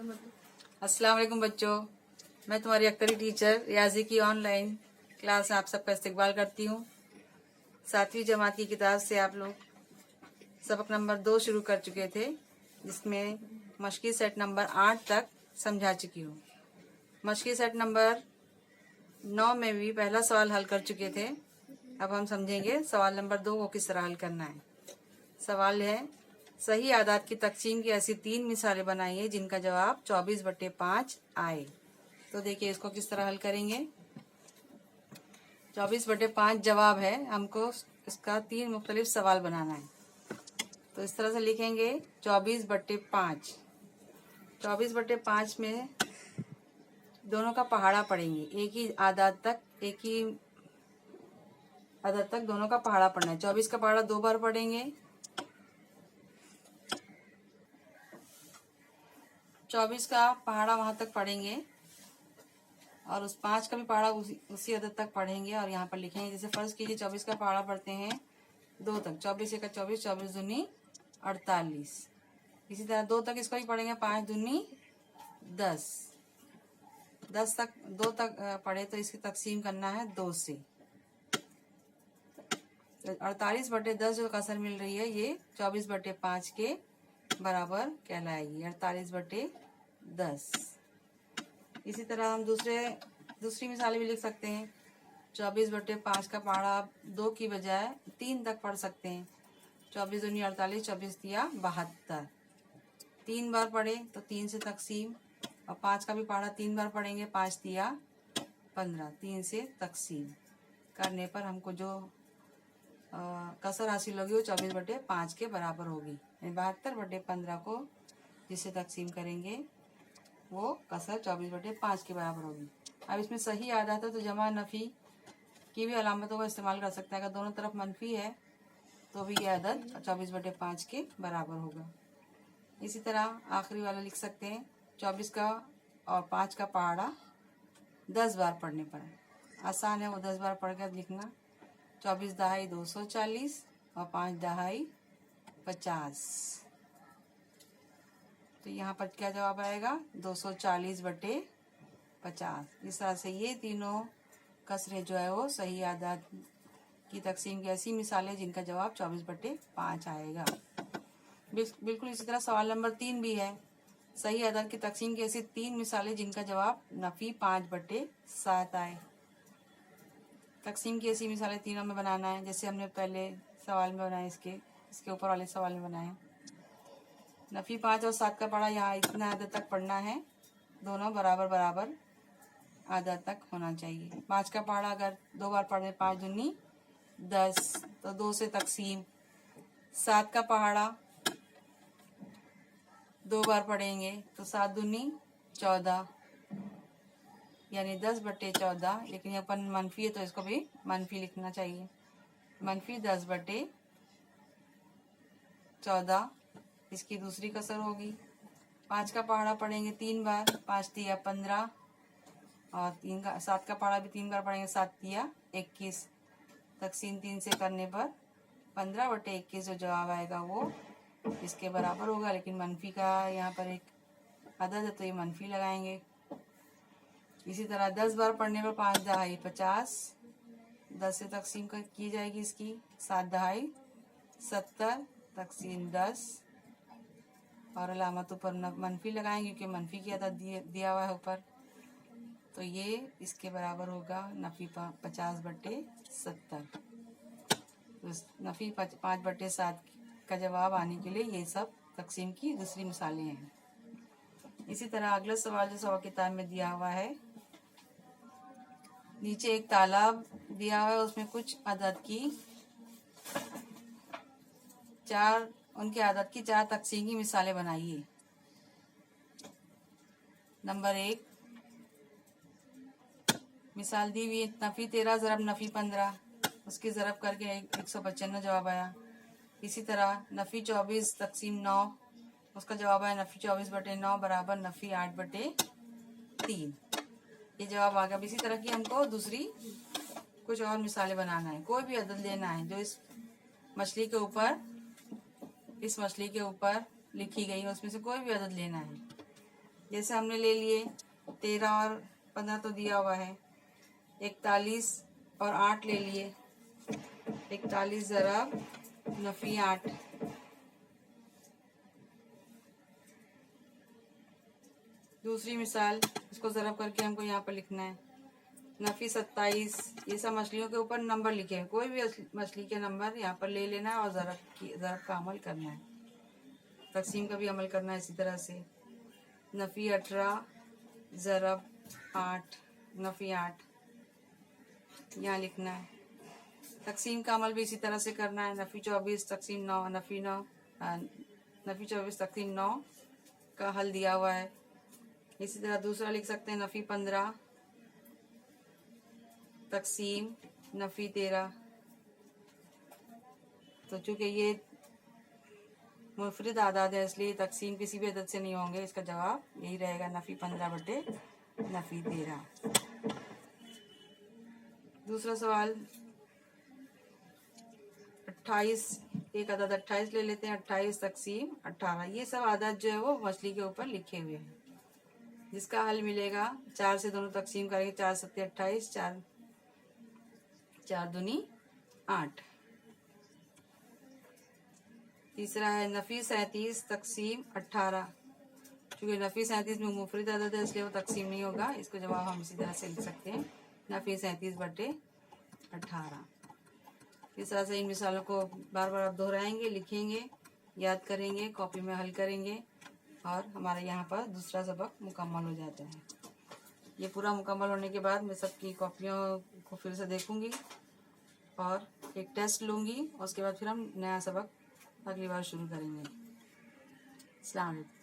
अस्सलाम वालेकुम बच्चों, मैं तुम्हारी अख्तरी टीचर रियाजी की ऑनलाइन क्लास में आप सबका इस्तकबाल करती हूँ। 7वीं जमात की किताब से आप लोग सबक नंबर 2 शुरू कर चुके थे, जिसमें मशक़ी सेट नंबर 8 तक समझा चुकी हूँ। मशक़ी सेट नंबर 9 में भी पहला सवाल हल कर चुके थे। अब हम समझेंगे सवाल नंबर 2 को किस तरह हल करना है। सवाल है, सही आदात की तकसीम की ऐसी 3 मिसालें बनाइए जिनका जवाब 24/5 आए। तो देखिए इसको किस तरह हल करेंगे। 24/5 जवाब है, हमको इसका 3 मुख्तलिफ सवाल बनाना है। तो इस तरह से लिखेंगे 24/5। 24/5 में दोनों का पहाड़ा पढ़ेंगे, एक ही आदात तक दोनों का पहाड़ा पढ़ना है। 24 का पहाड़ा 2 बार पढ़ेंगे, 24 का पहाड़ा वहां तक पढ़ेंगे और उस 5 का भी पहाड़ा उसी अदद तक पढ़ेंगे और यहाँ पर लिखेंगे। जैसे फर्ज कीजिए 24 का पहाड़ा पढ़ते हैं 2 तक, 24 एक 24, 24 दूनी 48। इसी तरह 2 तक इसको भी पढ़ेंगे, 5 दूनी 10, 10 तक 2 तक पढ़े तो इसकी तकसीम करना है 2 से। 48/10 जो कसर मिल रही है ये 24/5 के बराबर कहलाएगी, 48/10। इसी तरह हम दूसरी मिसालें भी लिख सकते हैं। 24/5 का पहाड़ा 2 की बजाय 3 तक पढ़ सकते हैं। 24 दूनी 48, 24 दिया 72। 3 बार पढ़े तो 3 से तकसीम, और 5 का भी पहाड़ा 3 बार पढ़ेंगे, 5 दिया 15, 3 से तकसीम करने पर हमको जो कसर हासिल होगी वो 24/5 के बराबर होगी। 72/15 को जिसे तकसीम करेंगे वो कसर 24/5 के बराबर होगी। अब इसमें सही आदात है तो जमा नफ़ी की भी अलामतों का इस्तेमाल कर सकते हैं। अगर दोनों तरफ मनफी है तो भी ये आदत 24/5 के बराबर होगा। इसी तरह आखिरी वाला लिख सकते हैं, 24 का और 5 का पहाड़ा 10 बार पढ़ने पर। आसान है वो 10 बार पढ़ कर लिखना। 24 दहाई 240 और 5 दहाई 50। तो यहाँ पर क्या जवाब आएगा, 240/50। इस तरह से ये तीनों कसरे जो है वो सही आदात की तकसीम की ऐसी मिसालें जिनका जवाब 24/5 आएगा। बिल्कुल इसी तरह सवाल नंबर 3 भी है, सही आदात की तकसीम की ऐसी 3 मिसालें जिनका जवाब नफी 5/7 आए। तकसीम की ऐसी मिसालें तीनों में बनाना है, जैसे हमने पहले सवाल में बनाए, इसके ऊपर वाले सवाल में बनाए। नफी 5 और 7 का पढ़ा यहाँ इतना आदत तक पढ़ना है, दोनों बराबर आदत तक होना चाहिए। 5 का पढ़ा अगर 2 बार पढ़े, 5 दूनी 10 तो 2 से तकसीम। 7 का पहाड़ा 2 बार पढ़ेंगे तो 7 दूनी 14, यानी 10/14। लेकिन ये अपन मनफी है तो इसको भी मनफी लिखना चाहिए, मनफी 10/14 इसकी दूसरी कसर होगी। 5 का पहाड़ा पढ़ेंगे 3 बार, 5 दिया 15, और 7 का पहाड़ा भी 3 बार पढ़ेंगे, 7 दिया 21। तकसीम 3 से करने पर 15/21 जो जवाब आएगा वो इसके बराबर होगा। लेकिन मनफी का यहाँ पर एक अदद है तो ये मनफी लगाएंगे। इसी तरह 10 बार पढ़ने पर 5 दहाई 50, 10 से तकसीम की जाएगी इसकी, 7 दहाई 70, तकसीम 10, और अलामत ऊपर मनफी लगाएंगे क्योंकि मनफी की अदद दिया हुआ है ऊपर। तो ये इसके बराबर होगा नफी 50/70। तो नफी 5/7 का जवाब आने के लिए ये सब तकसीम की दूसरी मिसालें हैं। इसी तरह अगला सवाल जो सवाल किताब में दिया हुआ है, नीचे एक तालाब दिया हुआ है, उसमें कुछ आदत की उनके आदत की 4 तकसीम की मिसालें बनाइए। नंबर 1 मिसाल दी हुई, नफी 13 ज़रब नफी 15, उसकी ज़रब करके 195 जवाब आया। इसी तरह नफी 24 तकसीम 9, उसका जवाब आया नफी 24/9 बराबर नफी 8/3। ये जवाब आ गया। इसी तरह की हमको दूसरी कुछ और मिसालें बनाना है। कोई भी अदद लेना है जो इस मछली के ऊपर लिखी गई है, उसमें से कोई भी अदद लेना है। जैसे हमने ले लिए 13 और 15 तो दिया हुआ है, 41 और 8 ले लिए, 41 ज़रब नफ़ी 8, दूसरी मिसाल इसको ज़रब करके हमको यहाँ पर लिखना है, नफ़ी 27। ये सब मछलियों के ऊपर नंबर लिखे हैं, कोई भी मछली के नंबर यहाँ पर ले लेना है और ज़रब का अमल करना है, तकसीम का भी अमल करना है इसी तरह से। नफ़ी 18 ज़रब 8 नफ़ी 8 यहाँ लिखना है। तकसीम का अमल भी इसी तरह से करना है। नफ़ी 24 तकसीम 9 नफ़ी 9 नफ़ी 24 तकसीम 9 का हल दिया हुआ है। इसी तरह दूसरा लिख सकते हैं नफ़ी 15 तकसीम नफ़ी 13। तो चूँकि ये मुफरद आदाद है इसलिए तकसीम किसी भी अदद से नहीं होंगे, इसका जवाब यही रहेगा नफ़ी 15 बटे नफ़ी 13। दूसरा सवाल 28, एक अदद 28 ले लेते हैं, 28 तकसीम 18। ये सब आदत जो है वो मछली के ऊपर लिखे हुए हैं, जिसका हल मिलेगा 4 से दोनों तकसीम करेंगे, 4 सत्ते 28, 4 दूनी 8। तीसरा है नफ़ी 37 तकसीम 18। क्योंकि नफ़ी 37 में मुफरद अदद है इसलिए वो तकसीम नहीं होगा, इसको जवाब हम इसी तरह से लिख सकते हैं नफ़ी 37 बटे 18। इस तरह से इन मिसालों को बार बार आप दोहराएंगे, लिखेंगे, याद करेंगे, कॉपी में हल करेंगे और हमारे यहाँ पर दूसरा सबक मुकम्मल हो जाता है। ये पूरा मुकम्मल होने के बाद मैं सबकी कॉपियों को फिर से देखूंगी और एक टेस्ट लूँगी, और उसके बाद फिर हम नया सबक अगली बार शुरू करेंगे। अस्सलाम वालेकुम।